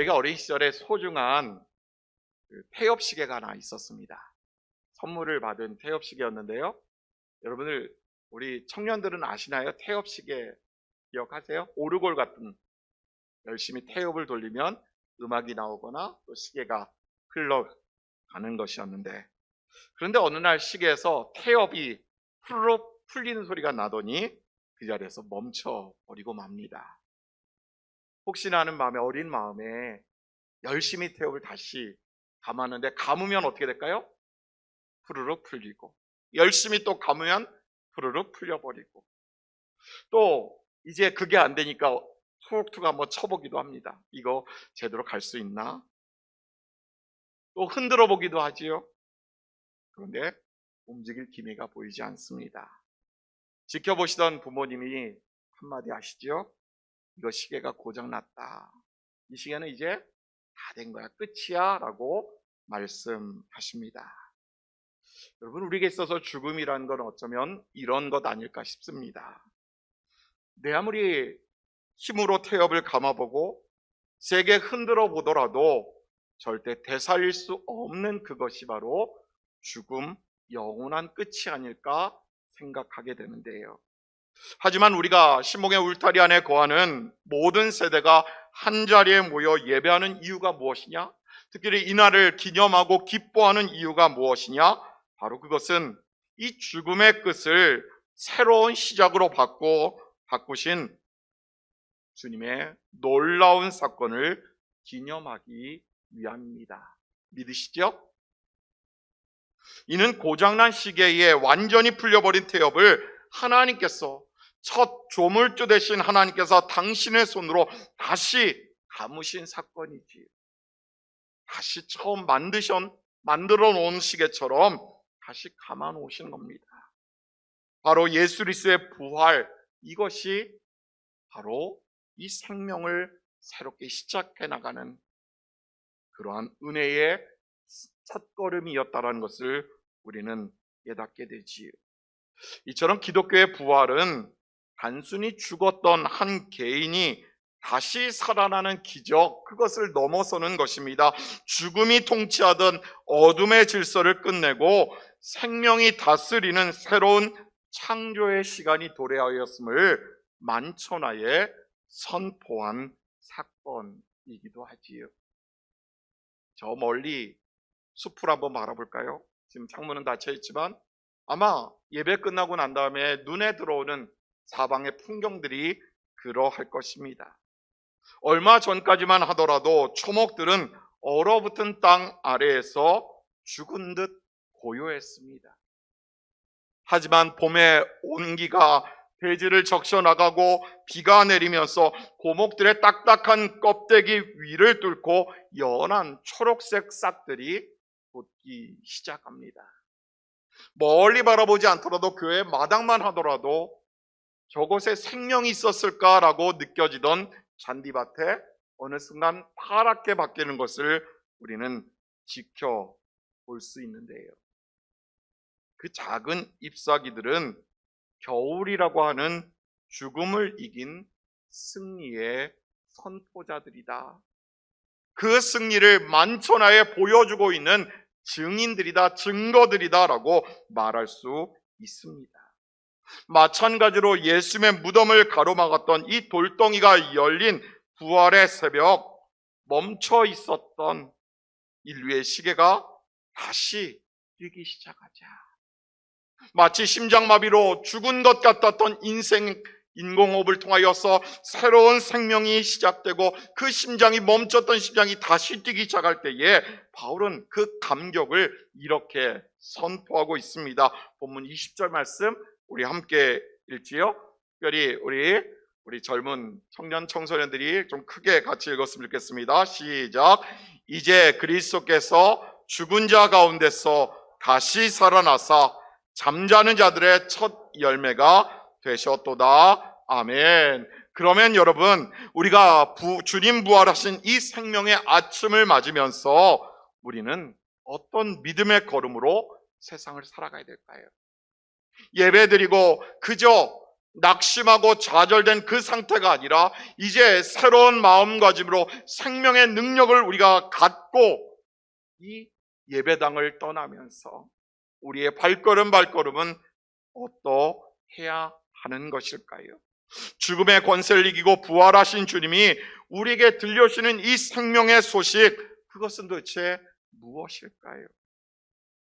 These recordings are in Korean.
저희가 어린 시절에 소중한 태엽시계가 하나 있었습니다. 선물을 받은 태엽시계였는데요. 여러분들, 우리 청년들은 아시나요? 태엽시계 기억하세요? 오르골 같은, 열심히 태엽을 돌리면 음악이 나오거나 또 시계가 흘러가는 것이었는데, 그런데 어느 날 시계에서 태엽이 후루룩 풀리는 소리가 나더니 그 자리에서 멈춰버리고 맙니다. 혹시나 하는 마음에, 어린 마음에 열심히 태엽을 다시 감았는데, 감으면 어떻게 될까요? 후루룩 풀리고, 열심히 또 감으면 후루룩 풀려버리고, 또 이제 그게 안 되니까 툭툭 한번 쳐보기도 합니다. 이거 제대로 갈 수 있나? 또 흔들어 보기도 하지요. 그런데 움직일 기미가 보이지 않습니다. 지켜보시던 부모님이 한마디 하시죠. 이거 시계가 고장났다. 이 시계는 이제 다 된 거야. 끝이야. 라고 말씀하십니다. 여러분, 우리에게 있어서 죽음이라는 건 어쩌면 이런 것 아닐까 싶습니다. 내 아무리 힘으로 태엽을 감아보고 세게 흔들어 보더라도 절대 되살릴 수 없는 그것이 바로 죽음, 영원한 끝이 아닐까 생각하게 되는데요. 하지만 우리가 신봉의 울타리 안에 거하는 모든 세대가 한자리에 모여 예배하는 이유가 무엇이냐? 특별히 이날을 기념하고 기뻐하는 이유가 무엇이냐? 바로 그것은 이 죽음의 끝을 새로운 시작으로 바꾸신 주님의 놀라운 사건을 기념하기 위함입니다. 믿으시죠? 이는 고장난 시계에 완전히 풀려버린 태엽을 하나님께서, 첫 조물주 되신 하나님께서 당신의 손으로 다시 감으신 사건이지. 다시 처음 만들어 놓은 시계처럼 다시 감아 놓으신 겁니다. 바로 예수 그리스도의 부활, 이것이 바로 이 생명을 새롭게 시작해 나가는 그러한 은혜의 첫걸음이었다는 것을 우리는 깨닫게 되지요. 이처럼 기독교의 부활은 단순히 죽었던 한 개인이 다시 살아나는 기적, 그것을 넘어서는 것입니다. 죽음이 통치하던 어둠의 질서를 끝내고 생명이 다스리는 새로운 창조의 시간이 도래하였음을 만천하에 선포한 사건이기도 하지요. 저 멀리 숲을 한번 바라볼까요? 지금 창문은 닫혀 있지만 아마 예배 끝나고 난 다음에 눈에 들어오는 사방의 풍경들이 그러할 것입니다. 얼마 전까지만 하더라도 초목들은 얼어붙은 땅 아래에서 죽은 듯 고요했습니다. 하지만 봄의 온기가 대지를 적셔나가고 비가 내리면서 고목들의 딱딱한 껍데기 위를 뚫고 연한 초록색 싹들이 돋기 시작합니다. 멀리 바라보지 않더라도 교회 마당만 하더라도 저곳에 생명이 있었을까라고 느껴지던 잔디밭에 어느 순간 파랗게 바뀌는 것을 우리는 지켜볼 수 있는데요. 그 작은 잎사귀들은 겨울이라고 하는 죽음을 이긴 승리의 선포자들이다. 그 승리를 만천하에 보여주고 있는 증인들이다, 증거들이다라고 말할 수 있습니다. 마찬가지로 예수님의 무덤을 가로막았던 이 돌덩이가 열린 부활의 새벽, 멈춰 있었던 인류의 시계가 다시 뛰기 시작하자. 마치 심장마비로 죽은 것 같았던 인공호흡을 통하여서 새로운 생명이 시작되고 그 심장이 멈췄던 심장이 다시 뛰기 시작할 때에 바울은 그 감격을 이렇게 선포하고 있습니다. 본문 20절 말씀 우리 함께 읽지요. 특별히 우리 젊은 청년 청소년들이 좀 크게 같이 읽었으면 좋겠습니다. 시작. 이제 그리스도께서 죽은 자 가운데서 다시 살아나사 잠자는 자들의 첫 열매가 되셨도다. 아멘. 그러면 여러분, 우리가 주님 부활하신 이 생명의 아침을 맞으면서 우리는 어떤 믿음의 걸음으로 세상을 살아가야 될까요? 예배드리고 그저 낙심하고 좌절된 그 상태가 아니라 이제 새로운 마음가짐으로 생명의 능력을 우리가 갖고 이 예배당을 떠나면서 우리의 발걸음은 어떠해야 하는 것일까요? 죽음의 권세를 이기고 부활하신 주님이 우리에게 들려주시는 이 생명의 소식, 그것은 도대체 무엇일까요?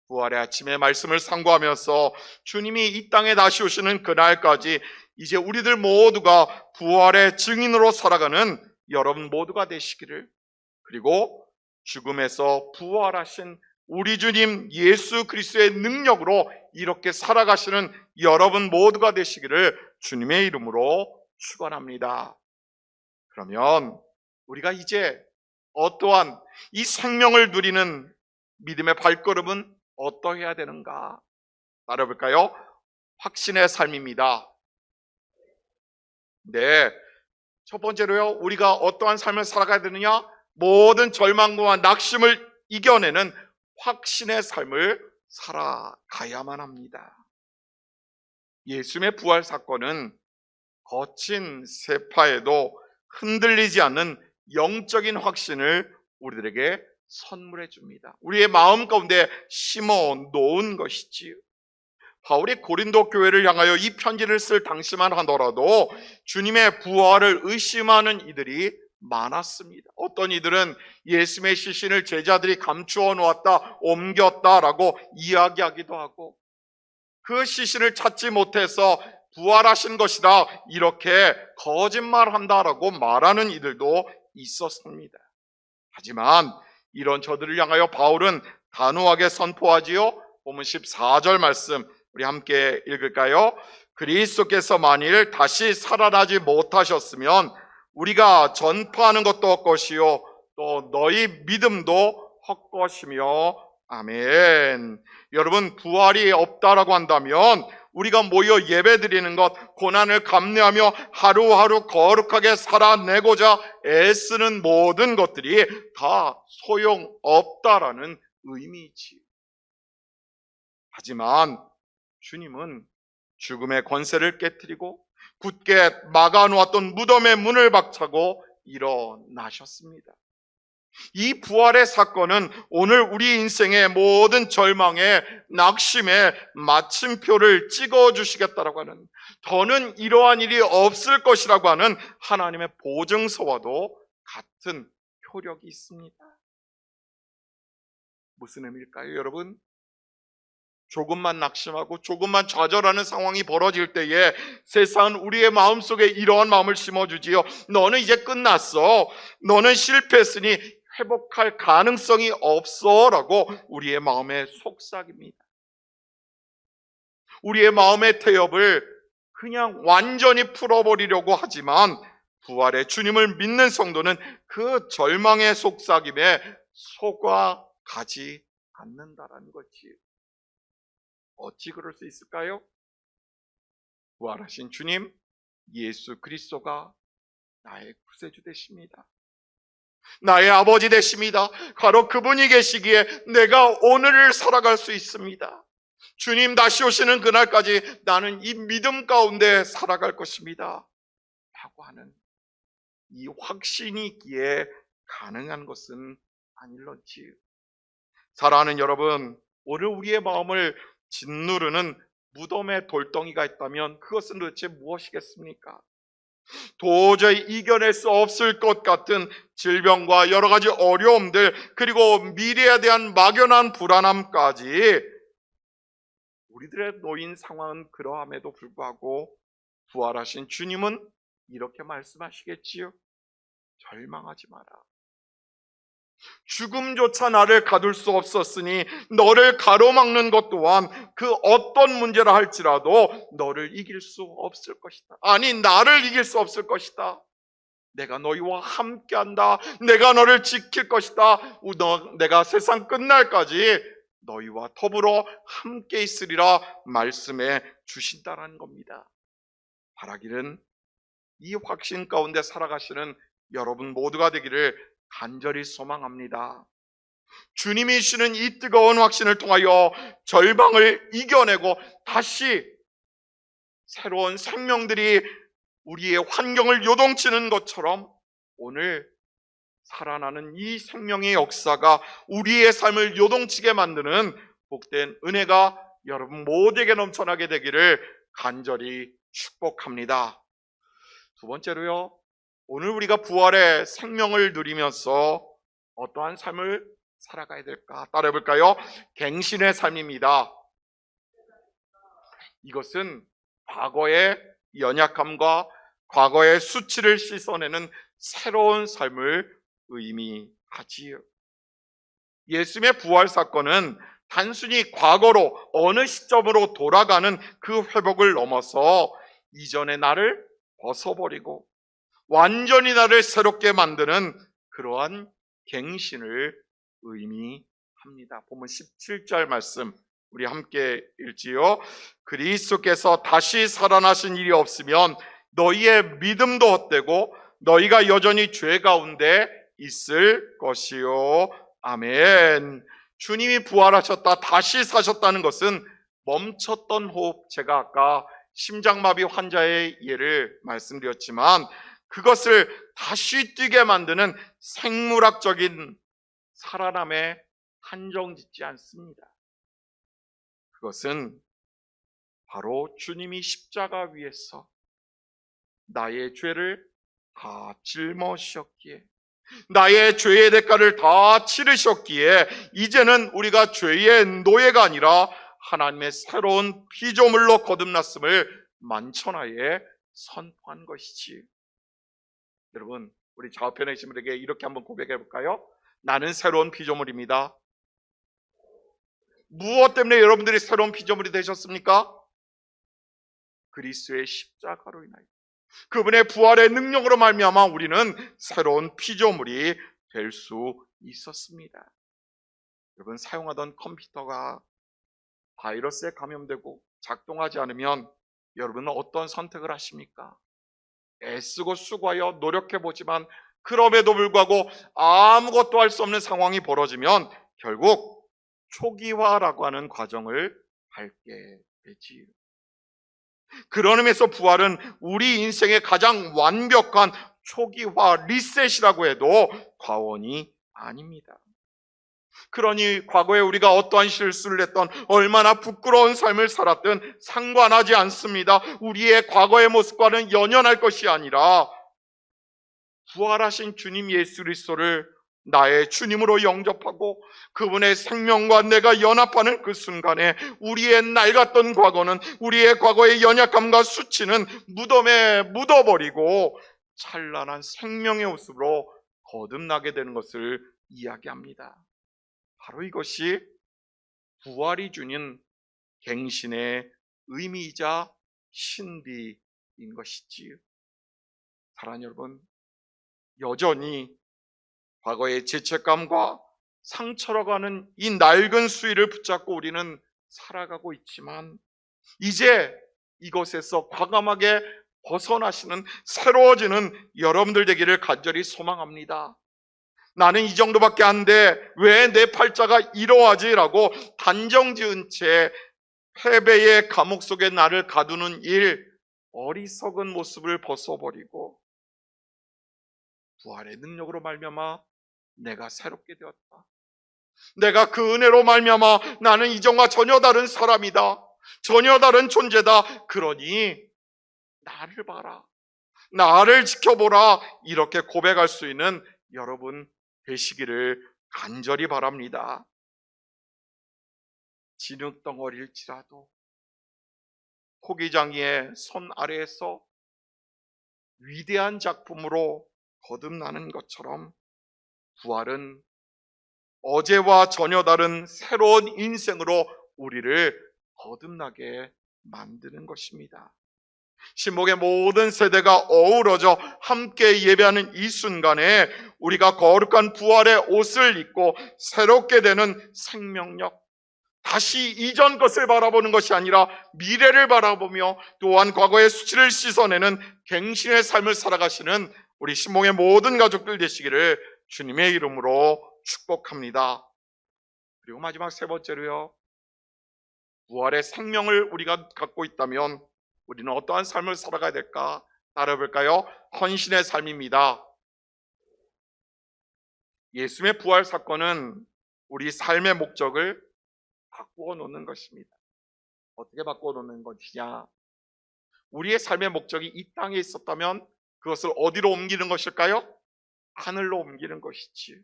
부활의 아침의 말씀을 상고하면서 주님이 이 땅에 다시 오시는 그날까지 이제 우리들 모두가 부활의 증인으로 살아가는 여러분 모두가 되시기를, 그리고 죽음에서 부활하신 우리 주님 예수 그리스도의 능력으로 이렇게 살아가시는 여러분 모두가 되시기를 주님의 이름으로 축원합니다. 그러면 우리가 이제 어떠한 이 생명을 누리는 믿음의 발걸음은 어떠해야 되는가? 따라볼까요? 확신의 삶입니다. 네, 첫 번째로요, 우리가 어떠한 삶을 살아가야 되느냐? 모든 절망과 낙심을 이겨내는 확신의 삶을 살아가야만 합니다. 예수님의 부활 사건은 거친 세파에도 흔들리지 않는 영적인 확신을 우리들에게 선물해 줍니다. 우리의 마음 가운데 심어 놓은 것이지요. 바울이 고린도 교회를 향하여 이 편지를 쓸 당시만 하더라도 주님의 부활을 의심하는 이들이 많았습니다. 어떤 이들은 예수님의 시신을 제자들이 감추어 놓았다, 옮겼다라고 이야기하기도 하고, 그 시신을 찾지 못해서 부활하신 것이다 이렇게 거짓말한다라고 말하는 이들도 있었습니다. 하지만 이런 저들을 향하여 바울은 단호하게 선포하지요. 본문 14절 말씀 우리 함께 읽을까요? 그리스도께서 만일 다시 살아나지 못하셨으면 우리가 전파하는 것도 헛것이요 또 너희 믿음도 헛것이며. 아멘. 여러분, 부활이 없다라고 한다면 우리가 모여 예배드리는 것, 고난을 감내하며 하루하루 거룩하게 살아내고자 애쓰는 모든 것들이 다 소용없다라는 의미이지. 하지만 주님은 죽음의 권세를 깨뜨리고 굳게 막아놓았던 무덤의 문을 박차고 일어나셨습니다. 이 부활의 사건은 오늘 우리 인생의 모든 절망에, 낙심에 마침표를 찍어주시겠다라고 하는, 더는 이러한 일이 없을 것이라고 하는 하나님의 보증서와도 같은 효력이 있습니다. 무슨 의미일까요, 여러분? 조금만 낙심하고 조금만 좌절하는 상황이 벌어질 때에 세상은 우리의 마음속에 이러한 마음을 심어주지요. 너는 이제 끝났어. 너는 실패했으니 회복할 가능성이 없어 라고 우리의 마음에 속삭입니다. 우리의 마음의 태엽을 그냥 완전히 풀어버리려고 하지만 부활의 주님을 믿는 성도는 그 절망의 속삭임에 속아가지 않는다라는 거지. 어찌 그럴 수 있을까요? 부활하신 주님 예수 그리스도가 나의 구세주 되십니다. 나의 아버지 되십니다. 바로 그분이 계시기에 내가 오늘을 살아갈 수 있습니다. 주님 다시 오시는 그날까지 나는 이 믿음 가운데 살아갈 것입니다 라고 하는 이 확신이 있기에 가능한 것은 아닐런지. 사랑하는 여러분, 오늘 우리의 마음을 짓누르는 무덤의 돌덩이가 있다면 그것은 도대체 무엇이겠습니까? 도저히 이겨낼 수 없을 것 같은 질병과 여러 가지 어려움들, 그리고 미래에 대한 막연한 불안함까지 우리들의 놓인 상황은 그러함에도 불구하고 부활하신 주님은 이렇게 말씀하시겠지요. 절망하지 마라. 죽음조차 나를 가둘 수 없었으니 너를 가로막는 것 또한 그 어떤 문제라 할지라도 너를 이길 수 없을 것이다. 아니, 나를 이길 수 없을 것이다. 내가 너희와 함께한다. 내가 너를 지킬 것이다. 내가 세상 끝날까지 너희와 더불어 함께 있으리라 말씀해 주신다는 겁니다. 바라기는 이 확신 가운데 살아가시는 여러분 모두가 되기를 간절히 소망합니다. 주님이 주시는 이 뜨거운 확신을 통하여 절망을 이겨내고 다시 새로운 생명들이 우리의 환경을 요동치는 것처럼 오늘 살아나는 이 생명의 역사가 우리의 삶을 요동치게 만드는 복된 은혜가 여러분 모두에게 넘쳐나게 되기를 간절히 축복합니다. 두 번째로요, 오늘 우리가 부활의 생명을 누리면서 어떠한 삶을 살아가야 될까? 따라해 볼까요? 갱신의 삶입니다. 이것은 과거의 연약함과 과거의 수치를 씻어내는 새로운 삶을 의미하지요. 예수님의 부활 사건은 단순히 과거로 어느 시점으로 돌아가는 그 회복을 넘어서 이전의 나를 벗어버리고 완전히 나를 새롭게 만드는 그러한 갱신을 의미합니다. 보면 17절 말씀 우리 함께 읽지요. 그리스도께서 다시 살아나신 일이 없으면 너희의 믿음도 헛되고 너희가 여전히 죄 가운데 있을 것이요. 아멘. 주님이 부활하셨다, 다시 사셨다는 것은 멈췄던 호흡, 제가 아까 심장마비 환자의 예를 말씀드렸지만 그것을 다시 뛰게 만드는 생물학적인 살아남에 한정짓지 않습니다. 그것은 바로 주님이 십자가 위에서 나의 죄를 다 짊어지셨기에, 나의 죄의 대가를 다 치르셨기에 이제는 우리가 죄의 노예가 아니라 하나님의 새로운 피조물로 거듭났음을 만천하에 선포한 것이지. 여러분, 우리 좌우편에 계신 분에게 이렇게 한번 고백해 볼까요? 나는 새로운 피조물입니다. 무엇 때문에 여러분들이 새로운 피조물이 되셨습니까? 그리스도의 십자가로 인하여 그분의 부활의 능력으로 말미암아 우리는 새로운 피조물이 될 수 있었습니다. 여러분, 사용하던 컴퓨터가 바이러스에 감염되고 작동하지 않으면 여러분은 어떤 선택을 하십니까? 애쓰고 수고하여 노력해보지만 그럼에도 불구하고 아무것도 할 수 없는 상황이 벌어지면 결국 초기화라고 하는 과정을 밟게 되지요. 그런 의미에서 부활은 우리 인생의 가장 완벽한 초기화 리셋이라고 해도 과언이 아닙니다. 그러니 과거에 우리가 어떠한 실수를 했던, 얼마나 부끄러운 삶을 살았든 상관하지 않습니다. 우리의 과거의 모습과는 연연할 것이 아니라 부활하신 주님 예수 그리스도를 나의 주님으로 영접하고 그분의 생명과 내가 연합하는 그 순간에 우리의 낡았던 과거는, 우리의 과거의 연약함과 수치는 무덤에 묻어버리고 찬란한 생명의 모습으로 거듭나게 되는 것을 이야기합니다. 바로 이것이 부활이 주는 갱신의 의미이자 신비인 것이지요. 사랑하는 여러분, 여전히 과거의 죄책감과 상처라고 하는 이 낡은 수위를 붙잡고 우리는 살아가고 있지만 이제 이것에서 과감하게 벗어나시는, 새로워지는 여러분들 되기를 간절히 소망합니다. 나는 이 정도밖에 안 돼, 왜 내 팔자가 이러하지? 라고 단정 지은 채 패배의 감옥 속에 나를 가두는 일, 어리석은 모습을 벗어버리고 부활의 능력으로 말미암아 내가 새롭게 되었다. 내가 그 은혜로 말미암아 나는 이전과 전혀 다른 사람이다. 전혀 다른 존재다. 그러니 나를 봐라, 나를 지켜보라. 이렇게 고백할 수 있는 여러분 되시기를 간절히 바랍니다. 진흙덩어리일지라도 토기장이의 손 아래에서 위대한 작품으로 거듭나는 것처럼 부활은 어제와 전혀 다른 새로운 인생으로 우리를 거듭나게 만드는 것입니다. 신목의 모든 세대가 어우러져 함께 예배하는 이 순간에 우리가 거룩한 부활의 옷을 입고 새롭게 되는 생명력, 다시 이전 것을 바라보는 것이 아니라 미래를 바라보며 또한 과거의 수치를 씻어내는 갱신의 삶을 살아가시는 우리 신목의 모든 가족들 되시기를 주님의 이름으로 축복합니다. 그리고 마지막 세 번째로요, 부활의 생명을 우리가 갖고 있다면 우리는 어떠한 삶을 살아가야 될까? 따라볼까요? 헌신의 삶입니다. 예수님의 부활 사건은 우리 삶의 목적을 바꾸어 놓는 것입니다. 어떻게 바꾸어 놓는 것이냐? 우리의 삶의 목적이 이 땅에 있었다면 그것을 어디로 옮기는 것일까요? 하늘로 옮기는 것이지.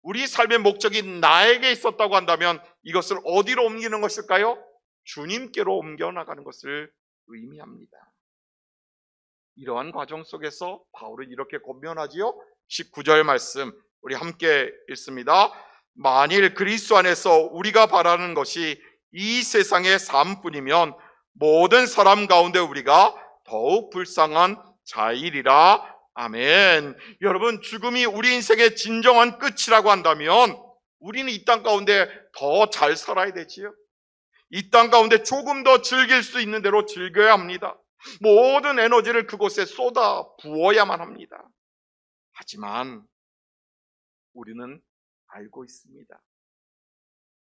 우리 삶의 목적이 나에게 있었다고 한다면 이것을 어디로 옮기는 것일까요? 주님께로 옮겨나가는 것을 의미합니다. 이러한 과정 속에서 바울은 이렇게 권면하지요. 19절 말씀 우리 함께 읽습니다. 만일 그리스도 안에서 우리가 바라는 것이 이 세상의 삶뿐이면 모든 사람 가운데 우리가 더욱 불쌍한 자일이라. 아멘. 여러분, 죽음이 우리 인생의 진정한 끝이라고 한다면 우리는 이 땅 가운데 더 잘 살아야 되지요. 이 땅 가운데 조금 더 즐길 수 있는 대로 즐겨야 합니다. 모든 에너지를 그곳에 쏟아 부어야만 합니다. 하지만 우리는 알고 있습니다.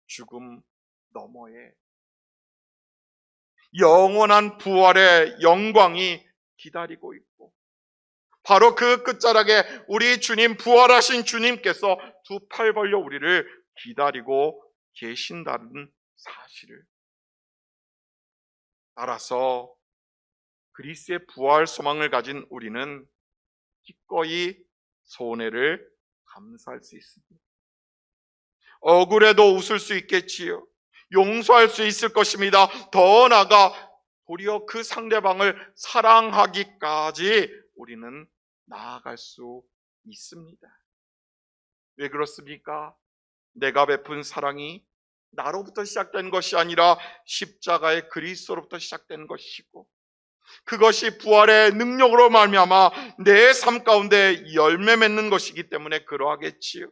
죽음 너머에 영원한 부활의 영광이 기다리고 있고, 바로 그 끝자락에 우리 주님, 부활하신 주님께서 두 팔 벌려 우리를 기다리고 계신다는 사실을, 따라서 그리스도의 부활 소망을 가진 우리는 기꺼이 손해를 감수할 수 있습니다. 억울해도 웃을 수 있겠지요. 용서할 수 있을 것입니다. 더 나아가 도리어 그 상대방을 사랑하기까지 우리는 나아갈 수 있습니다. 왜 그렇습니까? 내가 베푼 사랑이 나로부터 시작된 것이 아니라 십자가의 그리스도로부터 시작된 것이고, 그것이 부활의 능력으로 말미암아 내 삶 가운데 열매 맺는 것이기 때문에 그러하겠지요.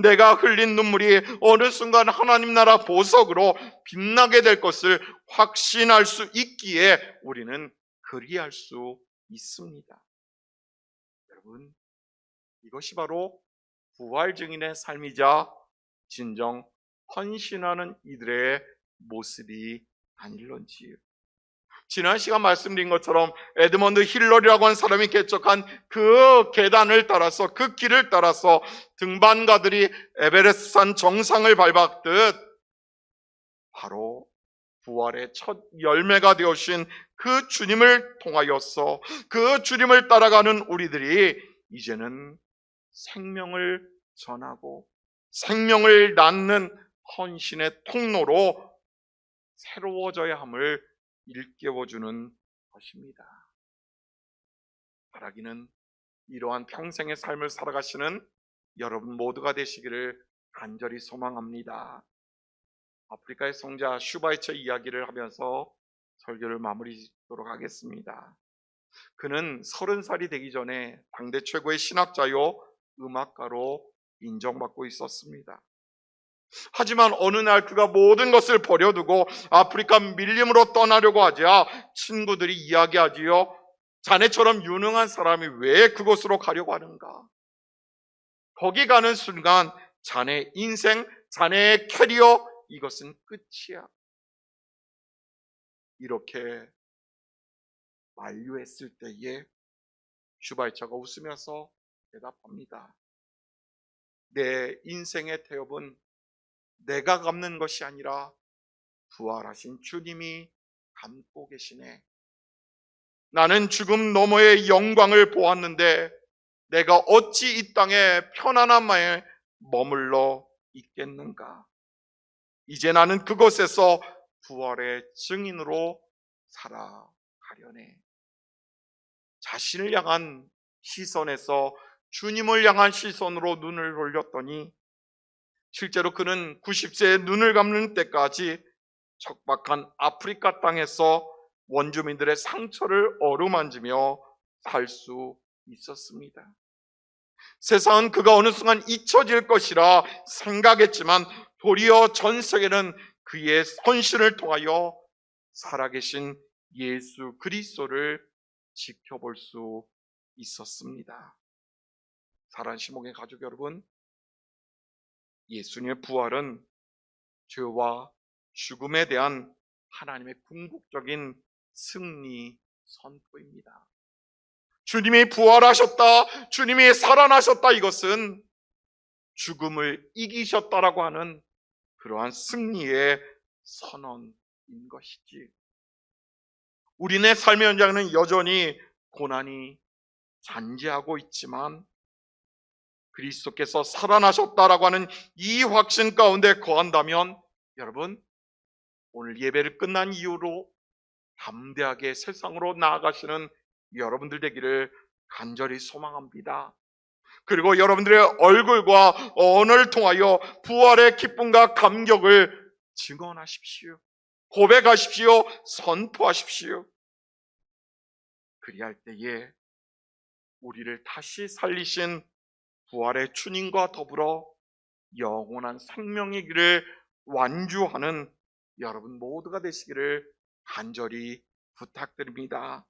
내가 흘린 눈물이 어느 순간 하나님 나라 보석으로 빛나게 될 것을 확신할 수 있기에 우리는 그리할 수 있습니다. 여러분, 이것이 바로 부활 증인의 삶이자 진정 헌신하는 이들의 모습이 아닐런지요. 지난 시간 말씀드린 것처럼 에드먼드 힐러리라고 하는 사람이 개척한 그 계단을 따라서, 그 길을 따라서 등반가들이 에베레스트산 정상을 밟았듯 바로 부활의 첫 열매가 되어주신 그 주님을 통하여서, 그 주님을 따라가는 우리들이 이제는 생명을 전하고 생명을 낳는 헌신의 통로로 새로워져야 함을 일깨워주는 것입니다. 바라기는 이러한 평생의 삶을 살아가시는 여러분 모두가 되시기를 간절히 소망합니다. 아프리카의 성자 슈바이처 이야기를 하면서 설교를 마무리 짓도록 하겠습니다. 그는 30살이 되기 전에 당대 최고의 신학자요 음악가로 인정받고 있었습니다. 하지만 어느 날 그가 모든 것을 버려두고 아프리카 밀림으로 떠나려고 하자 친구들이 이야기하지요. 자네처럼 유능한 사람이 왜 그곳으로 가려고 하는가? 거기 가는 순간 자네 인생, 자네의 캐리어, 이것은 끝이야. 이렇게 만류했을 때에 슈바이처가 웃으면서 대답합니다. 내 인생의 태엽은 내가 감는 것이 아니라 부활하신 주님이 감고 계시네. 나는 죽음 너머의 영광을 보았는데 내가 어찌 이 땅에 편안함에 머물러 있겠는가? 이제 나는 그곳에서 부활의 증인으로 살아가려네. 자신을 향한 시선에서 주님을 향한 시선으로 눈을 돌렸더니 실제로 그는 90세에 눈을 감는 때까지 척박한 아프리카 땅에서 원주민들의 상처를 어루만지며 살 수 있었습니다. 세상은 그가 어느 순간 잊혀질 것이라 생각했지만 도리어 전 세계는 그의 헌신을 통하여 살아계신 예수 그리스도를 지켜볼 수 있었습니다. 사랑하는 시목의 가족 여러분, 예수님의 부활은 죄와 죽음에 대한 하나님의 궁극적인 승리 선포입니다. 주님이 부활하셨다, 주님이 살아나셨다, 이것은 죽음을 이기셨다라고 하는 그러한 승리의 선언인 것이지. 우리네 삶의 현장에는 여전히 고난이 잔재하고 있지만 그리스도께서 살아나셨다라고 하는 이 확신 가운데 거한다면, 여러분, 오늘 예배를 끝난 이후로 담대하게 세상으로 나아가시는 여러분들 되기를 간절히 소망합니다. 그리고 여러분들의 얼굴과 언어를 통하여 부활의 기쁨과 감격을 증언하십시오. 고백하십시오. 선포하십시오. 그리할 때에 우리를 다시 살리신 부활의 주님과 더불어 영원한 생명의 길을 완주하는 여러분 모두가 되시기를 간절히 부탁드립니다.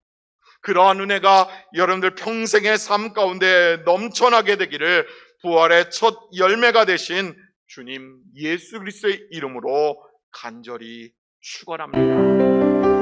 그러한 은혜가 여러분들 평생의 삶 가운데 넘쳐나게 되기를 부활의 첫 열매가 되신 주님 예수 그리스도의 이름으로 간절히 축원합니다.